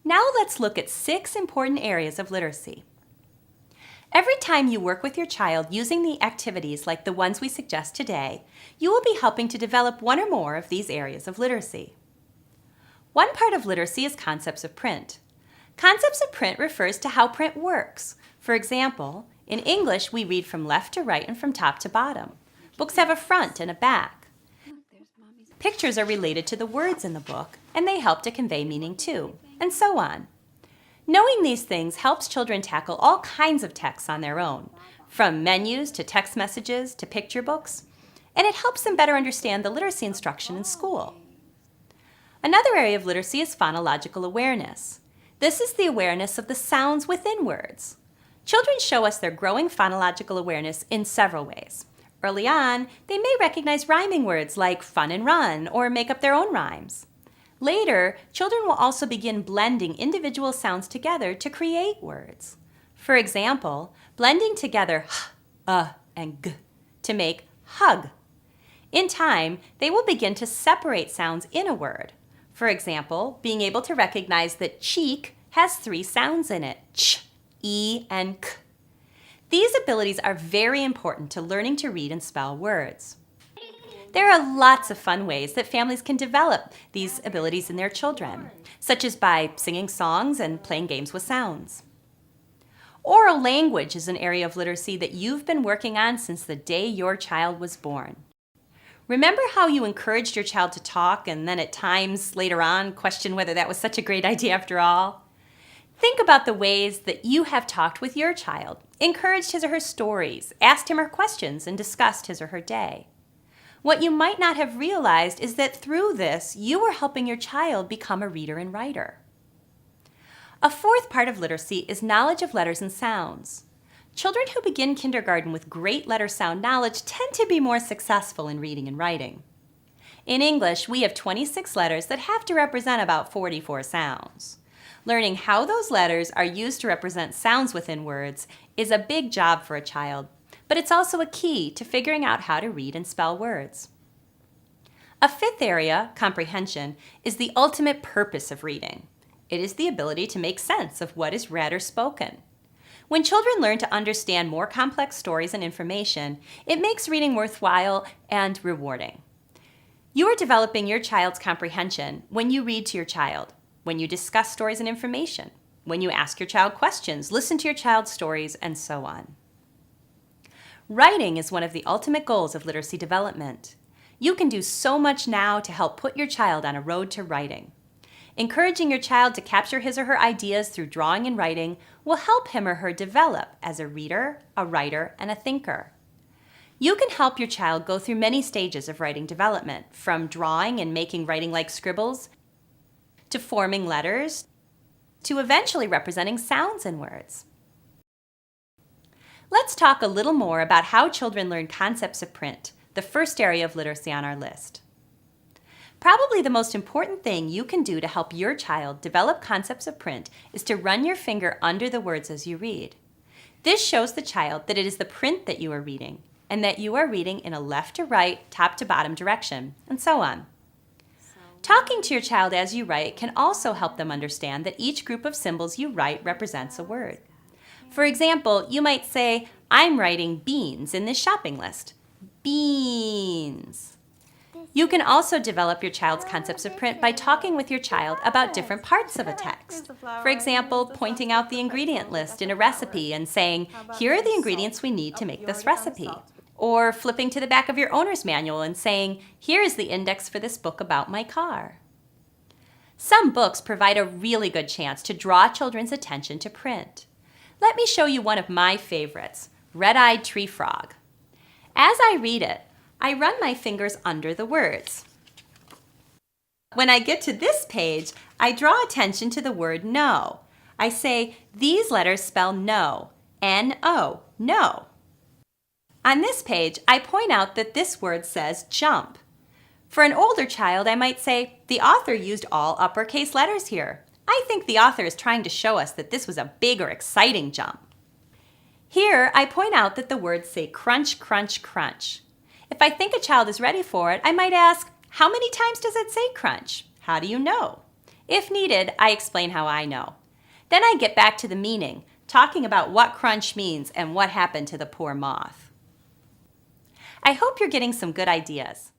Now let's look at 6 important areas of literacy. Every time you work with your child using the activities like the ones we suggest today, you will be helping to develop one or more of these areas of literacy. One part of literacy is concepts of print. Concepts of print refers to how print works. For example, in English, we read from left to right and from top to bottom. Books have a front and a back. Pictures are related to the words in the book, and they help to convey meaning too, and so on. Knowing these things helps children tackle all kinds of texts on their own, from menus to text messages to picture books, and it helps them better understand the literacy instruction in school. Another area of literacy is phonological awareness. This is the awareness of the sounds within words. Children show us their growing phonological awareness in several ways. Early on, they may recognize rhyming words like fun and run or make up their own rhymes. Later, children will also begin blending individual sounds together to create words. For example, blending together h, and g to make hug. In time, they will begin to separate sounds in a word. For example, being able to recognize that cheek has 3 sounds in it, ch, e, and k. These abilities are very important to learning to read and spell words. There are lots of fun ways that families can develop these abilities in their children, such as by singing songs and playing games with sounds. Oral language is an area of literacy that you've been working on since the day your child was born. Remember how you encouraged your child to talk and then at times later on questioned whether that was such a great idea after all? Think about the ways that you have talked with your child, encouraged his or her stories, asked him or her questions, and discussed his or her day. What you might not have realized is that through this, you are helping your child become a reader and writer. A 4th part of literacy is knowledge of letters and sounds. Children who begin kindergarten with great letter sound knowledge tend to be more successful in reading and writing. In English, we have 26 letters that have to represent about 44 sounds. Learning how those letters are used to represent sounds within words is a big job for a child, but it's also a key to figuring out how to read and spell words. A 5th area, comprehension, is the ultimate purpose of reading. It is the ability to make sense of what is read or spoken. When children learn to understand more complex stories and information, it makes reading worthwhile and rewarding. You are developing your child's comprehension when you read to your child, when you discuss stories and information, when you ask your child questions, listen to your child's stories, and so on. Writing is one of the ultimate goals of literacy development. You can do so much now to help put your child on a road to writing. Encouraging your child to capture his or her ideas through drawing and writing will help him or her develop as a reader, a writer, and a thinker. You can help your child go through many stages of writing development, from drawing and making writing-like scribbles, to forming letters, to eventually representing sounds in words. Let's talk a little more about how children learn concepts of print, the first area of literacy on our list. Probably the most important thing you can do to help your child develop concepts of print is to run your finger under the words as you read. This shows the child that it is the print that you are reading, and that you are reading in a left to right, top to bottom direction, and so on. Talking to your child as you write can also help them understand that each group of symbols you write represents a word. For example, you might say, I'm writing beans in this shopping list. Beans. You can also develop your child's concepts of print by talking with your child about different parts of a text. For example, pointing out the ingredient list in a recipe and saying, here are the ingredients we need to make this recipe. Or flipping to the back of your owner's manual and saying, here is the index for this book about my car. Some books provide a really good chance to draw children's attention to print. Let me show you one of my favorites, Red-Eyed Tree Frog. As I read it, I run my fingers under the words. When I get to this page, I draw attention to the word no. I say, these letters spell no, N-O, no. On this page, I point out that this word says jump. For an older child, I might say, the author used all uppercase letters here. I think the author is trying to show us that this was a big or exciting jump. Here, I point out that the words say crunch, crunch, crunch. If I think a child is ready for it, I might ask, how many times does it say crunch? How do you know? If needed, I explain how I know. Then I get back to the meaning, talking about what crunch means and what happened to the poor moth. I hope you're getting some good ideas.